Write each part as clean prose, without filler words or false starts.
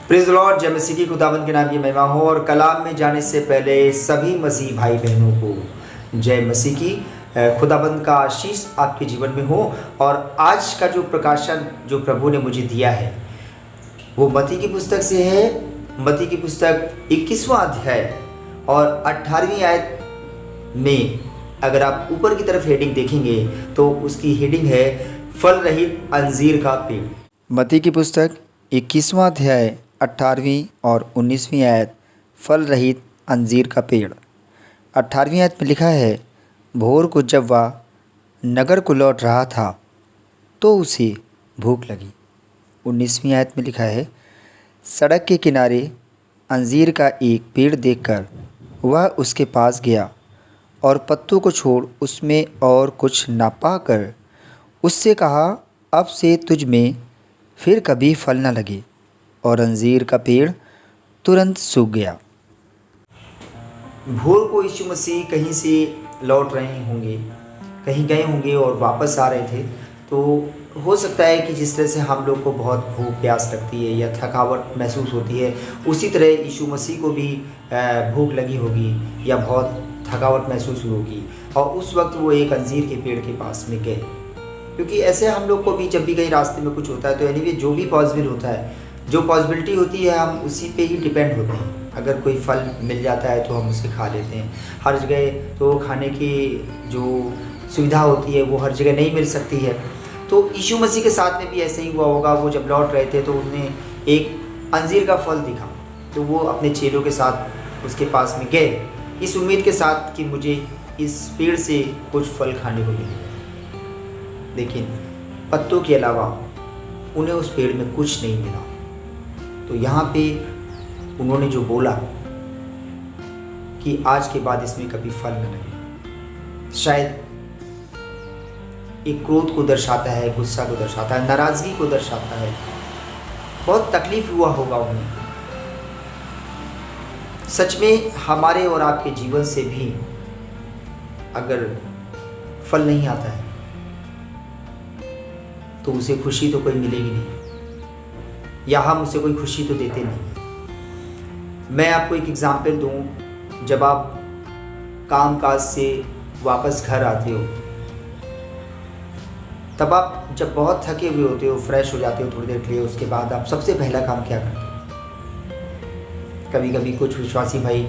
Praise the Lord. जय मसीह की खुदावंद के नाम की महिमा हो। और कलाम में जाने से पहले सभी मसीह भाई बहनों को जय मसीह की खुदावंद का आशीष आपके जीवन में हो। और आज का जो प्रकाशन जो प्रभु ने मुझे दिया है वो मत्ती की पुस्तक से है। मत्ती की पुस्तक 21वां अध्याय और 18वीं आयत में अगर आप ऊपर की तरफ हेडिंग देखेंगे तो उसकी हेडिंग है फल रहित अंजीर का पेड़। मत्ती की पुस्तक 21वां अध्याय 18वीं और 19वीं आयत फल रहित अंजीर का पेड़। 18वीं आयत में लिखा है, भोर को जब वह नगर को लौट रहा था तो उसे भूख लगी। 19वीं आयत में लिखा है, सड़क के किनारे अंजीर का एक पेड़ देखकर वह उसके पास गया और पत्तों को छोड़ उसमें और कुछ न पाकर उससे कहा, अब से तुझ में फिर कभी फल न लगे। और अंजीर का पेड़ तुरंत सूख गया। भोर को यीशु मसीह कहीं से लौट रहे होंगे, कहीं गए होंगे और वापस आ रहे थे। तो हो सकता है कि जिस तरह से हम लोग को बहुत भूख प्यास लगती है या थकावट महसूस होती है, उसी तरह यीशु मसीह को भी भूख लगी होगी या बहुत थकावट महसूस हुई होगी। और उस वक्त वो एक अंजीर के पेड़ के पास में गए, क्योंकि ऐसे हम लोग को भी जब भी कहीं रास्ते में कुछ होता है तो एनीवे जो भी पॉसिबल होता है, जो पॉसिबिलिटी होती है, हम उसी पे ही डिपेंड होते हैं। अगर कोई फल मिल जाता है तो हम उसे खा लेते हैं। हर जगह तो खाने की जो सुविधा होती है वो हर जगह नहीं मिल सकती है। तो यीशु मसीह के साथ में भी ऐसे ही हुआ होगा। वो जब लौट रहे थे तो उन्हें एक अंजीर का फल दिखा, तो वो अपने चेलों के साथ उसके पास में गए, इस उम्मीद के साथ कि मुझे इस पेड़ से कुछ फल खाने को मिले। लेकिन पत्तों के अलावा उन्हें उस पेड़ में कुछ नहीं मिला। तो यहाँ पे उन्होंने जो बोला कि आज के बाद इसमें कभी फल न लगे, शायद एक क्रोध को दर्शाता है, गुस्सा को दर्शाता है, नाराज़गी को दर्शाता है। बहुत तकलीफ हुआ होगा उन्हें। सच में हमारे और आपके जीवन से भी अगर फल नहीं आता है तो उसे खुशी तो कोई मिलेगी नहीं, या हम उसे कोई खुशी तो देते नहीं। मैं आपको एक एग्जाम्पल दूं, जब आप काम काज से वापस घर आते हो, तब आप जब बहुत थके हुए होते हो, फ्रेश हो जाते हो थोड़ी देर के लिए, उसके बाद आप सबसे पहला काम क्या करते हो? कभी कभी कुछ विश्वासी भाई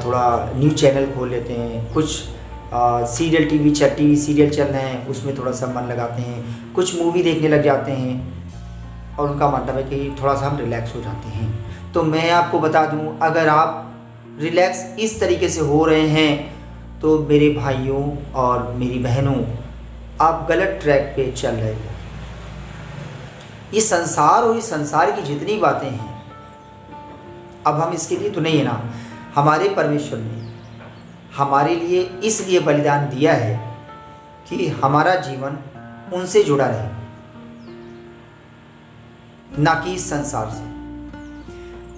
थोड़ा न्यूज़ चैनल खोल लेते हैं, कुछ सीरियल टीवी सीरियल चल रहे हैं उसमें थोड़ा सा मन लगाते हैं, कुछ मूवी देखने लग जाते हैं और उनका मतलब है कि थोड़ा सा हम रिलैक्स हो जाते हैं। तो मैं आपको बता दूं, अगर आप रिलैक्स इस तरीके से हो रहे हैं तो मेरे भाइयों और मेरी बहनों, आप गलत ट्रैक पे चल रहे हो। ये संसार और इस संसार की जितनी बातें हैं, अब हम इसके लिए तो नहीं है ना, हमारे परमेश्वर ने हमारे लिए इसलिए बलिदान दिया है कि हमारा जीवन उनसे जुड़ा रहे, ना कि इस संसार से।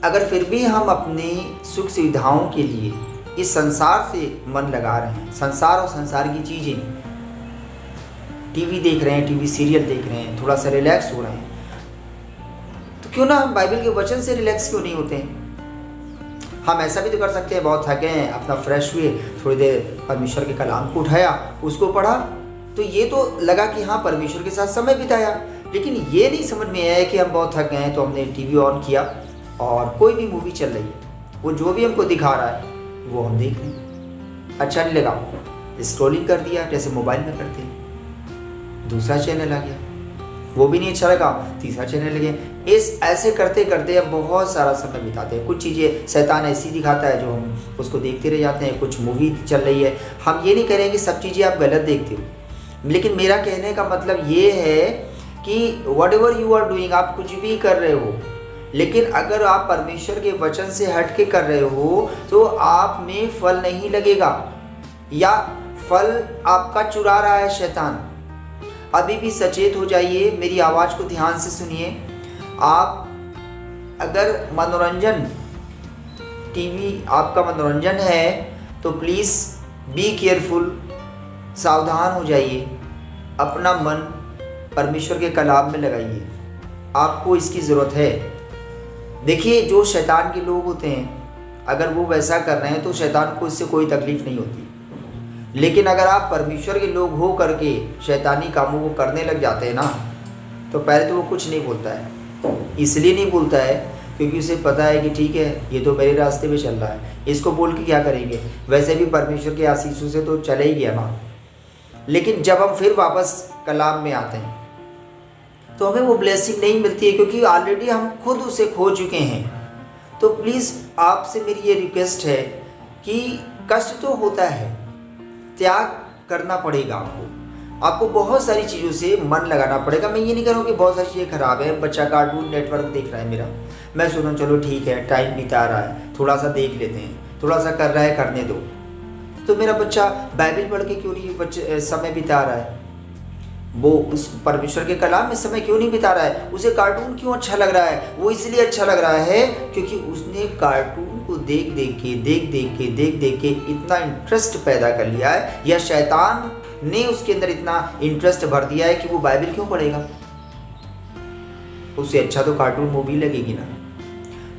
अगर फिर भी हम अपनी सुख सुविधाओं के लिए इस संसार से मन लगा रहे हैं, संसार और संसार की चीज़ें, टीवी देख रहे हैं, टीवी सीरियल देख रहे हैं, थोड़ा सा रिलैक्स हो रहे हैं, तो क्यों ना हम बाइबल के वचन से रिलैक्स क्यों नहीं होते हैं? हम ऐसा भी तो कर सकते हैं, बहुत थके हैं, अपना फ्रेश हुए, थोड़ी देर परमेश्वर के कलाम को उठाया, उसको पढ़ा, तो ये तो लगा कि हाँ परमेश्वर के साथ समय बिताया। लेकिन ये नहीं समझ में आया कि हम बहुत थक गए हैं तो हमने टीवी ऑन किया और कोई भी मूवी चल रही है, वो जो भी हमको दिखा रहा है वो हम देख रहे हैं। अच्छा नहीं लगा, स्क्रॉलिंग कर दिया जैसे मोबाइल में करते हैं, दूसरा चैनल आ गया, वो भी नहीं अच्छा लगा, तीसरा चैनल लगे। ऐसे करते करते अब बहुत सारा समय बिताते हैं। कुछ चीज़ें शैतान ऐसी दिखाता है जो हम उसको देखते रह जाते हैं। कुछ मूवी चल रही है, हम ये नहीं कह रहे हैं कि सब चीज़ें आप गलत देखते हो, लेकिन मेरा कहने का मतलब ये है कि whatever you are doing, आप कुछ भी कर रहे हो, लेकिन अगर आप परमेश्वर के वचन से हट के कर रहे हो तो आप में फल नहीं लगेगा, या फल आपका चुरा रहा है शैतान। अभी भी सचेत हो जाइए, मेरी आवाज़ को ध्यान से सुनिए। आप अगर मनोरंजन, टीवी आपका मनोरंजन है तो प्लीज़ बी केयरफुल, सावधान हो जाइए, अपना मन परमेश्वर के कलाम में लगाइए। आपको इसकी ज़रूरत है। देखिए, जो शैतान के लोग होते हैं, अगर वो वैसा कर रहे हैं तो शैतान को इससे कोई तकलीफ नहीं होती। लेकिन अगर आप परमेश्वर के लोग हो करके शैतानी कामों को करने लग जाते हैं ना, तो पहले तो वो कुछ नहीं बोलता है। इसलिए नहीं बोलता है क्योंकि उसे पता है कि ठीक है, ये तो मेरे रास्ते पे चल रहा है, इसको बोल के क्या करेंगे, वैसे भी परमेश्वर के आशीषों से तो चला ही गया ना। लेकिन जब हम फिर वापस कलाम में आते हैं तो हमें वो ब्लेसिंग नहीं मिलती है, क्योंकि ऑलरेडी हम खुद उसे खो चुके हैं। तो प्लीज़ आपसे मेरी ये रिक्वेस्ट है कि कष्ट तो होता है, त्याग करना पड़ेगा आपको बहुत सारी चीज़ों से मन लगाना पड़ेगा। मैं ये नहीं कह रहा हूँ कि बहुत सारी चीज़ें ख़राब है, बच्चा कार्टून नेटवर्क देख रहा है मेरा, मैं सुना चलो ठीक है, टाइम बिता रहा है, थोड़ा सा देख लेते हैं, थोड़ा सा कर रहा है, करने दो। तो मेरा बच्चा बाइबल पढ़ के क्यों नहीं समय बिता रहा है, वो उस परमेश्वर के कलाम में समय क्यों नहीं बिता रहा है, उसे कार्टून क्यों अच्छा लग रहा है? वो इसलिए अच्छा लग रहा है क्योंकि उसने कार्टून को देख देख के इतना इंटरेस्ट पैदा कर लिया है, या शैतान ने उसके अंदर इतना इंटरेस्ट भर दिया है कि वो बाइबल क्यों पढ़ेगा। उससे अच्छा तो कार्टून मूवी लगेगी ना।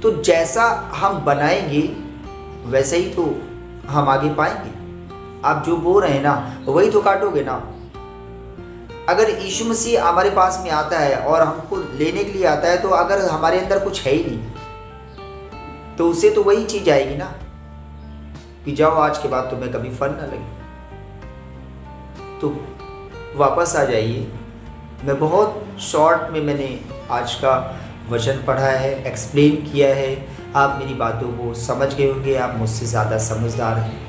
तो जैसा हम बनाएंगे वैसे ही तो हम आगे पाएंगे। आप जो बोल रहे हैं ना वही तो काटोगे ना। अगर यीशु मसीह हमारे पास में आता है और हमको लेने के लिए आता है, तो अगर हमारे अंदर कुछ है ही नहीं तो उसे तो वही चीज आएगी ना कि जाओ आज के बाद तुम्हें कभी फल ना लगे। तो वापस आ जाइए। मैं बहुत शॉर्ट में मैंने आज का वचन पढ़ा है, एक्सप्लेन किया है, आप मेरी बातों को समझ गए होंगे, आप मुझसे ज़्यादा समझदार हैं।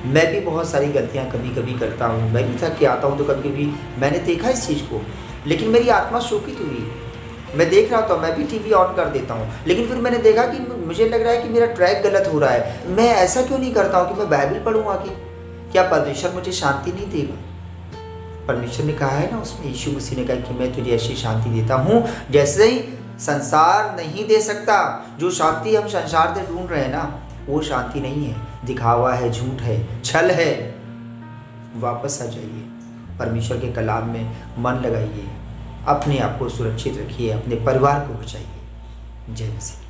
मैं भी बहुत सारी गलतियां कभी कभी करता हूँ, मैं भी थक के आता हूँ, तो कभी कभी मैंने देखा इस चीज़ को, लेकिन मेरी आत्मा शोकित हुई। मैं देख रहा था, मैं भी टीवी ऑन कर देता हूँ, लेकिन फिर मैंने देखा कि मुझे लग रहा है कि मेरा ट्रैक गलत हो रहा है। मैं ऐसा क्यों नहीं करता हूँ कि मैं बाइबल पढ़ूँगा कि क्या परमेश्वर मुझे शांति नहीं देगा? परमेश्वर ने कहा है ना, उसमें यीशु मसीह ने कहा कि मैं तुझे ऐसी शांति देता हूँ जैसे ही संसार नहीं दे सकता। जो शांति हम संसार से ढूंढ रहे हैं ना, वो शांति नहीं है, दिखावा है, झूठ है, छल है। वापस आ जाइए, परमेश्वर के कलाम में मन लगाइए, अपने आप को सुरक्षित रखिए, अपने परिवार को बचाइए। जय मसीह।